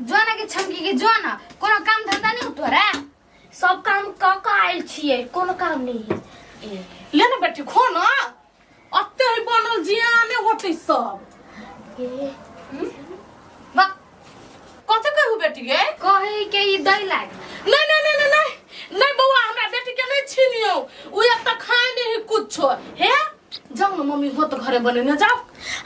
जोना के छमकी के जोना कोनो काम धंधा नहीं तोरा सब काम क आइल छिए कोनो काम नहीं है ले ना बेटी खो ना अत्ते ही बनल जियाने होते सब बा कते कहू बेटी गे कहे के ई दई लाग नहीं बउआ हमरा बेटी के नहीं छीनियो उ अब तक खाए नहीं कुछ हे जाओ ना मम्मी हो तो घरे बने ना जाओ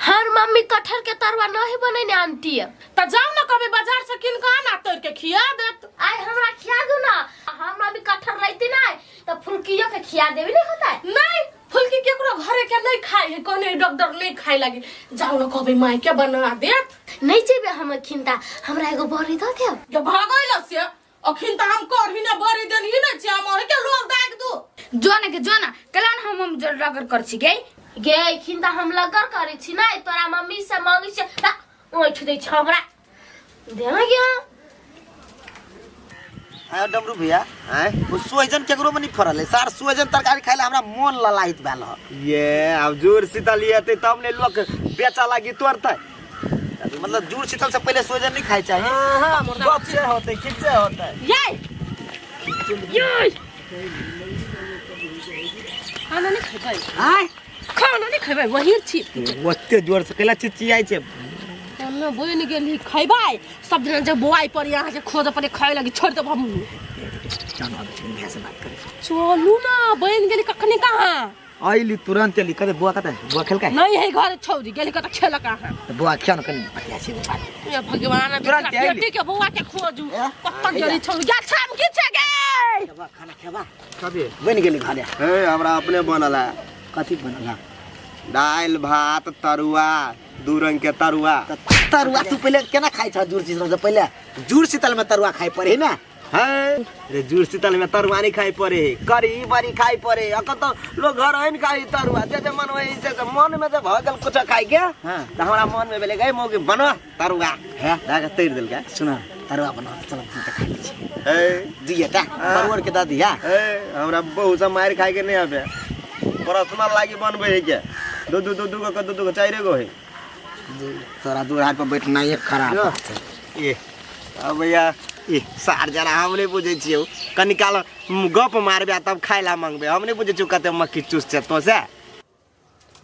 हर मम्मी कटहर के तरुआ नहीं बने ने आंटी त जाओ ना कभी बाजार से किन का ना तोड़ के खिया देत आई हमरा खिया दो ना हम मम्मी कटहर रहती ना तो फुलकियो के खिया देबे नहीं होता है नहीं फुलकी केकरो घरे के नहीं खाए है कोने डॉक्टर नहीं खाए लगी जाओ ना कभी माई के बना देत नहीं जेबे हम खिंता हमरा एगो बड़ी द दे जो भागइल से अखिन त हम करही ना बड़ी देन ही ना छ हम के लोग दाग दो जोना के जोना कलान हम रगड़ कर छी गे खिंता हम लगर करे छी ना तोरा मम्मी से मांगी से ओठ दे छ हमरा देना क्या आयो डमरू भैया हैं वो सोजन केकरो में नहीं फरल है सार सोजन तरकारी खाइले हमरा मन ललाइत भेल ह ये अब जोर शीतल येते तब ने लोग बेचा लागी तोड़ते मतलब जूड़ शीतल से पहले सोजन नहीं खाए चाहिए हां गप से होते किच्चे होते ये खाना नहीं खेबै हां खाना नहीं खेबै वही छी ओते जोर से केला चिचियाई छे ना बोइन गेली खैबै सब दिन जब बोआई पर यहाँ के खोज पर खाए लगी छोड़ दब हम चलू ना बोइन गेली कखनी कहां आइली तुरंत चली कदे बुआ कते बुआ खेल का नहीं है घर छौरी गेली कत खेल कहां तो बुआ क्यों न कनी बतिया छी ये भगवान तुरंत आइली। बेटी के बुआ के खोजू कत गेली छौरी जा छाम की छे गे खेबा खाना खेबा कबे बन गेली घरे ए हमरा अपने बनला कथि बनला दाल भात तरुआ दू रंग के तरुआ तरुआ तू पहले केना खाइ छ जूड़ शीतल से पहले जूड़ शीतल में तरुआ खाइ पड़े ना है रे जूड़ शीतल में तरुआ नहीं खाई पड़े करी बरी खाई पड़े अक तो लोग घर है खाई तरुआ जैसे मन वही से मन में जब भगल कुछ खाई के हां तो हमरा मन में बेले गए मौके बनो तरुआ है दागा तैर दिल का सुना तरुआ बना चल त खा ली छी ए दिएटा परवर के दादी या ए हमरा बहुत सा मार खाई के नहीं आबे पर्सनल लागी बनबे है के दो चाइरे गो है तोरा दूर हाथ पर बैठना एक खराब बात है ए अब भैया ए सार जना हम नहीं बुझे छियो कनी काल गप मारबे तब खाइला मांगबे हम नहीं बुझे छियो कते मक्खी चूस छ तो से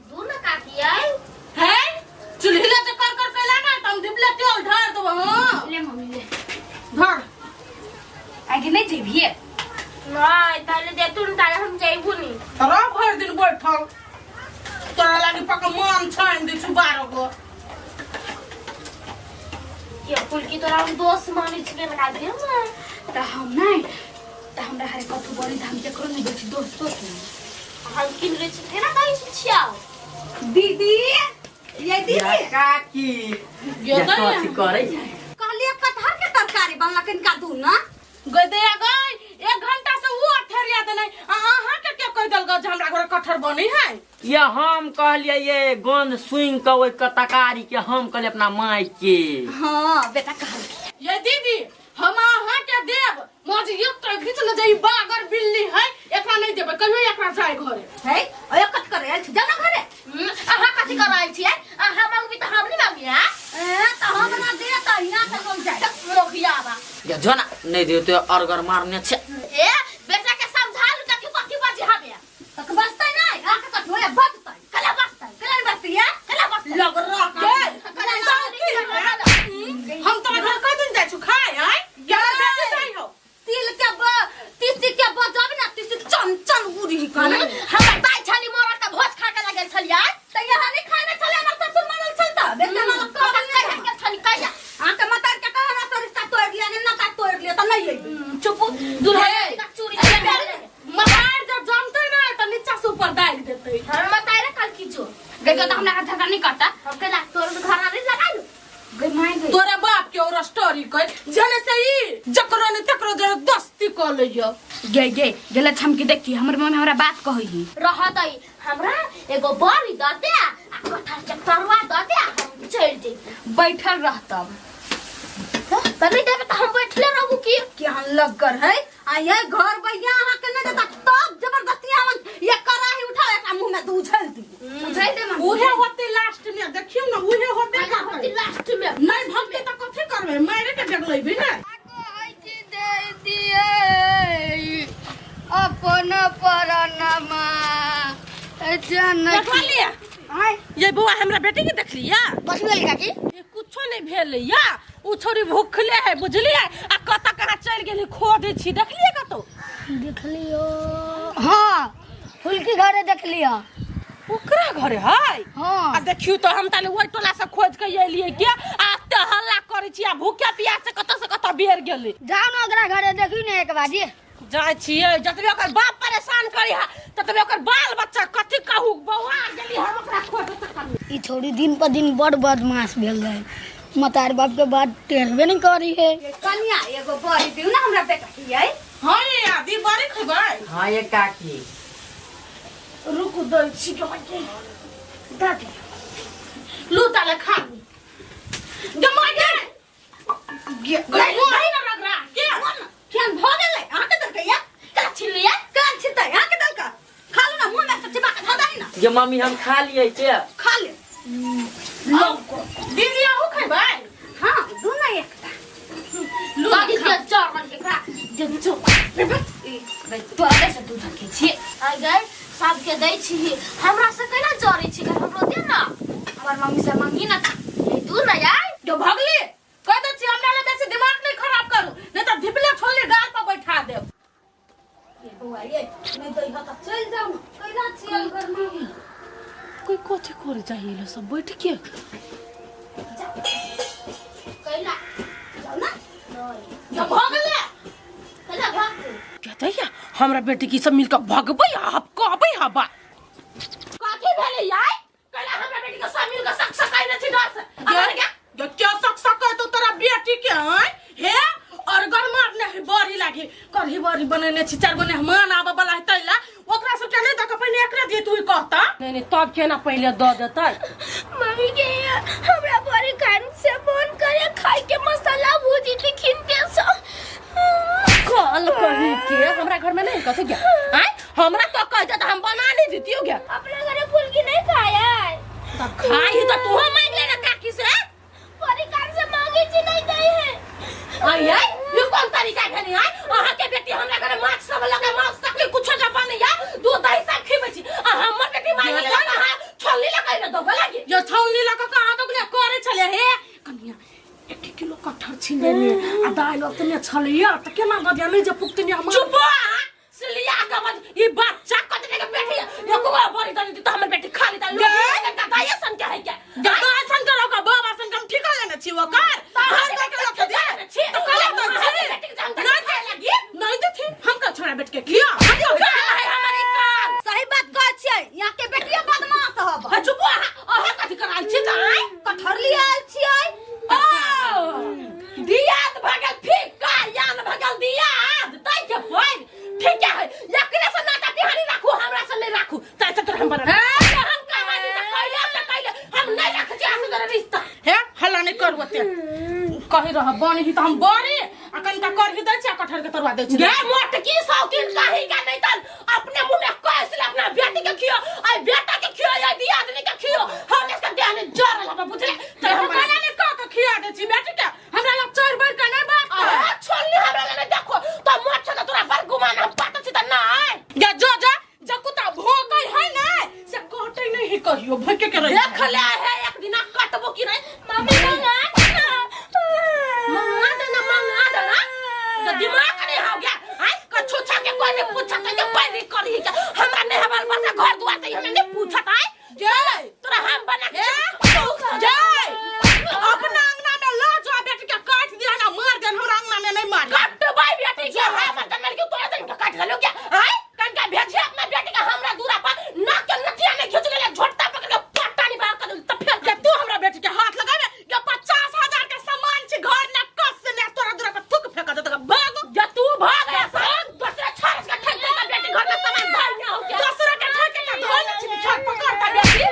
दूर ना काटी आई है चुल्हीला से कर कैला ना तुम डिबले तेल ढार दो हां ले मम्मी ले धर आगे नहीं जेबिए नहीं ताले दे तुन ताले हम जाइबू नहीं तोरा भर दिन बैठल तोरा लागी पक मन छान दी छु 12 गो ये फुलकी तोरा हम दोस्त मानी छिके बना दे त हम नहीं त हमरा हरे कथु बड़ी धाम के करो नहीं बेची दोस्त हम किन रे छिके ना कहि छिया दीदी ये दीदी काकी ये कथि करे कहलिए कटहर के तरकारी बनला किनका दू ना गदया गई 1 घंटा से वो ठहरिया दे नहीं आहा के कह दल ग हमरा घर कटहर बनी है ये हम कहलिए ये गंध सुन के ओइ कतकारी के हम कहले अपना माई के हां बेटा कहल ये दीदी हम आहा के देब मोज एक तो घिच न जाई बागर बिल्ली है एकरा नहीं देबे कहियो एकरा जाय घरे है ओए कत करे आइल छी जाना घरे आहा कथि कराइल छियै आहा मांगबी त हम नहीं मांगी हां त हम ना दे त हिया से हम जाय मोखियाबा ये जना नहीं दे तो अरगर मारने छे ए बेटा के समझा लू कथि बाजी हमे तक बसतै नहीं आके कठोया बसतै कला बसतै कला बसतै लग हम तो घर कह दिन जाय छु खाए हैं गेला बेटी जाई हो तिल के तीसी के बजाबी ना तीसी चन चन उड़ी कान हम बाई छली मोरा त भोज खा के लगल छलियै त यहाँ नहीं खाने चले हमर ससुर मनल छल त बेटा ना कह के छली कहिया आके मतार के कहा ना रिश्ता तोड़ लिया ना का तोड़ लिया त नहीं आई चुप दुल्हा का चोरी मतार जब जानते ना त नीचा से ऊपर दाग देते हम बताए रे कल की जो देखो त हमरा झगड़ा नहीं करता हम के लाग तोर घर नहीं लगा लू गई माय गई तोरा बाप के और स्टोरी कह जने से ई जकरो ने तकरो जने दोस्ती क लियो गे गेला छमकी देखी हमर मम्मी हमरा बात कहई रह दई हमरा एगो बड़ी द दे आ कटहर के तरुआ द दे हम चल जे बैठल रहतब तनी देबे त हम बैठले रहबू की कि हम लगकर है आ ये घर भैया आहा के न देता तब जबरदस्ती हम ये कराही उठा एकरा मुंह में तू उछल दी बुझाई दे मम्मी उहे होते लास्ट में देखियो ना उहे होते होती लास्ट में नहीं भक्ति तो कथी करबे मारे के देख लेबी ना दे दिए अपन परनमा जन देखा लिया आय ये बुआ हमरा बेटी के देख लिया बस गेल काकी ये कुछो नहीं भेल या उ छोरी भूखले है बुझलिए आ कता कहां चल गेली खो दे छी देखलिए कतो देख लियो हां फुलकी घरे देख लियो ओकरा घरे है हां आ देखियो तो हम ताले ओइ टोला से खोज के एलिए के आ ते हल्ला करे छी आ भूखे प्यास से कत बेर गेली जाओ ना ओकरा घरे देखी ने एक बाजी जाय छिए जतबे ओकर बाप परेशान करी है ततबे ओकर बाल बच्चा कथि कहू बौआ गेली हम ओकरा खोज तक ई छोड़ी दिन पर दिन बड़ बदमाश भेल रहे मतार बाप के बात टेरबे नहीं करी है कन्या एगो बड़ी दिउ ना हमरा बेटा की है हां ये आदि बारे खबै हाँ ये काकी रुकु दई छी के दादी लू ताले खा जमा गे गई नहीं ना रगरा के केन भ गेलै आके दल के या का छिलिया का छितै आके दल का खा लो ना मुंह में से चिबा के धो दही ना ये मम्मी हम खा लिए के खा ले दीदी आहू खबै हां दू ना एकटा बाकी के चार मन के खा जे चो तो आगे से दूध के छी आ गए सब के दै छी हमरा से केना जरै छी हमरो दे ना हमर मम्मी से मांगी ना ये तू ना यार जो भगली कह दे छी हमरा ले बेसी दिमाग नहीं खराब करू नहीं तो धिपले छोले गाल पर बैठा देब ये बुआ ये नहीं दई हता चल जाऊ कैला छी घर में कोई कोथि करे चाहिए सब बैठ के कैला जाऊ ना जो भगले कैला भाग कहते या हमरा बेटी की सब मिलकर भगबै आप कहबै हबा काकी भेले याय कहला हमरा बेटी के सब मिलकर सक सकाई न छी डर से अगर क्या सक सकाई तो तोरा बेटी के है और गरमार ने बड़ी लागी करही बड़ी बनेने छी चार गो मेहमान आबे वाला है तैला ओकरा सब के नहीं दक पहले एकरा दिए तू कहता नहीं नहीं तब केना पहले द देतै मम्मी के हमरा बड़ी कान से फोन करे खाई के मसाला भूजी के खिनते सो कल कही के हमरा घर में नहीं कथे गया हैं हमरा तो कह दे हम बना नहीं देतियो गया अपने घरे फुलकी नहीं खाया है तब खाई तो तू मांग लेना काकी से बड़ी कान से मांगे छी नहीं दई है आई है ये कौन तरीका भेनी है अहाँ के बेटी हमरा घरे माछ सब लगे माछ तकली कुछ न बने या दूध दही सब खिबै छी आ हमर बेटी मांग ले कहां छोली लगे न दो लागी ये छोली लगे कहां तो ले करे चले हे कनिया 1 किलो कटहर छीने ने आ दाल ओतने छलिया त केना गदिया नहीं जे पुकतनी हम चुप सिलिया का मत ये बच्चा कतने के बेटी एको बड़ी दनी तो हमर बेटी खाली दा लोग का दाया सन के है क्या दाया सन करो का बाबा सन हम ठीक लेना छी वो कर हर के लोग दे छी तो कले तो छी बेटी जान नहीं लगी नहीं दे थी हम का छोड़ा बेट के किया हम है हमारे कान सही बात कह छी यहां के बेटिया बदमाश हब चुप अहाँ कथि कराई छी दाई कठहर लिया आल छी दियाद भगल फिका यान भगल दियाद तै के होय ठीक है एकरे से नाटा बिहारी राखू हमरा से नहीं राखू तै से हम बना हम का मानी त कहले हम नहीं रख छी आसे रिश्ता हे हल्ला नहीं करू ओते कहि रह बनी ही त हम बड़ी आ कनिका कर ही दै छी कठहर के तरवा दै छी गे मोट की शौकीन काहे का नहीं तन अपने मुंह में कैसे अपना बेटी के खियो आई बेटा के खियो या दियाद ने के खियो हम इसका ध्यान जर लगा बुझले त हम कहला ने का खिया दे छी बेटी के हमरा लग चोर बर का नहीं बात छोड़नी हमरा ले देखो तो मोट से तोरा बर गुमान हम पाट छी त नहीं गे जा जकुता भोग गई है ना से कटै नहीं कहियो भके के रही देख ले है एक दिन कटबो की नहीं मम्मी मंगा दे ना तो दिमाग नहीं हो गया हां का छोछा के कोई नहीं पूछा तो कोई नहीं करी क्या हमरा नहीं हमार बता घर दुआर से हमें नहीं पूछा है जय तोरा हम बना के जय अपना अंगना में ला जो बेटी के काट दिया ना मार दे हमरा अंगना में नहीं मार काट भाई बेटी के हां मतलब मेरे को तोरा दिन काट ले क्या हां कनका भेजिए अपना बेटी का हमरा दूरा पर नाक के नथिया में खींच ले झोटा पकड़ के पट्टा नहीं बाहर कर तो फिर के तू हमरा बेटी के हाथ लगावे ये 50,000 के सामान छी घर न कस ने तोरा दूरा पर थूक फेंका दे तो भाग या तू भाग ऐसा दूसरा छाड़ के ठक दे बेटी घर का सामान धर न हो क्या दूसरा के ठक के धर न छी छाड़ पकड़ का बेटी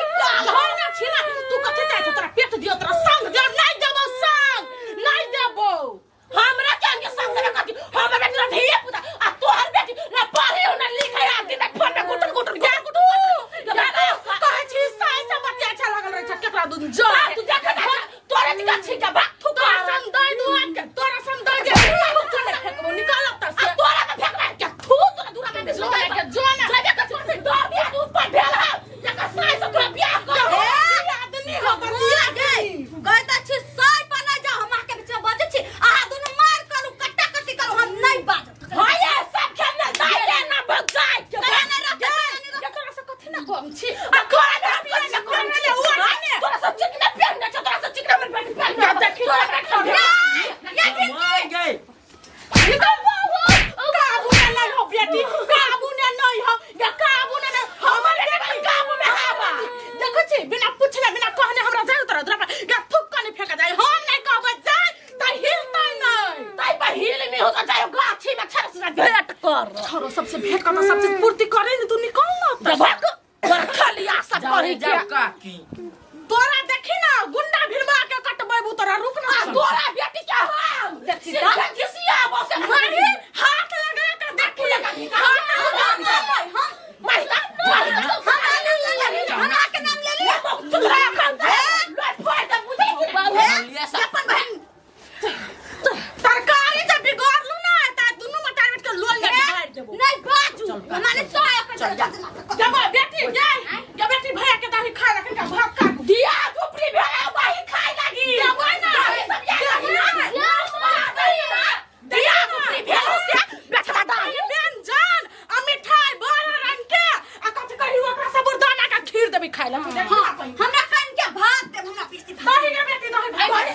तो जाओ गाछी में छर से भेंट कर छोरो सबसे भेंट करना सब चीज पूर्ति करे न तू निकल ना जब तोरा खाली आशा करी के जाओ काकी तोरा देखी ना गुंडा भिड़वा के कटबै तोरा रुक ना तोरा बेटी क्या हो देखी त जिसिया बस मारी हाथ लगा के देखी महिला हमरा के नाम ले लिया तुमरा खान लट फाड़ दे बुझी लिया सा अपन बहन तरकारी जब बिगड़लू ना त दुनु मटार के लोल के मार देबो नहीं बाजू माने तो चल जा जब बेटी जाय जब बेटी भैया के दाही खा लखन का भाग का दिया झोपड़ी भेला वही खाए लगी देबो ना सब दिया झोपड़ी भेला से बेटा दाही व्यंजन आ मिठाई बड़ रंग के आ कथि कहियो ओकरा साबुरदाना का खीर देबी खाइ ला हां हमरा कान के भात दे हमरा पीसी दाही के बेटी दाही भाई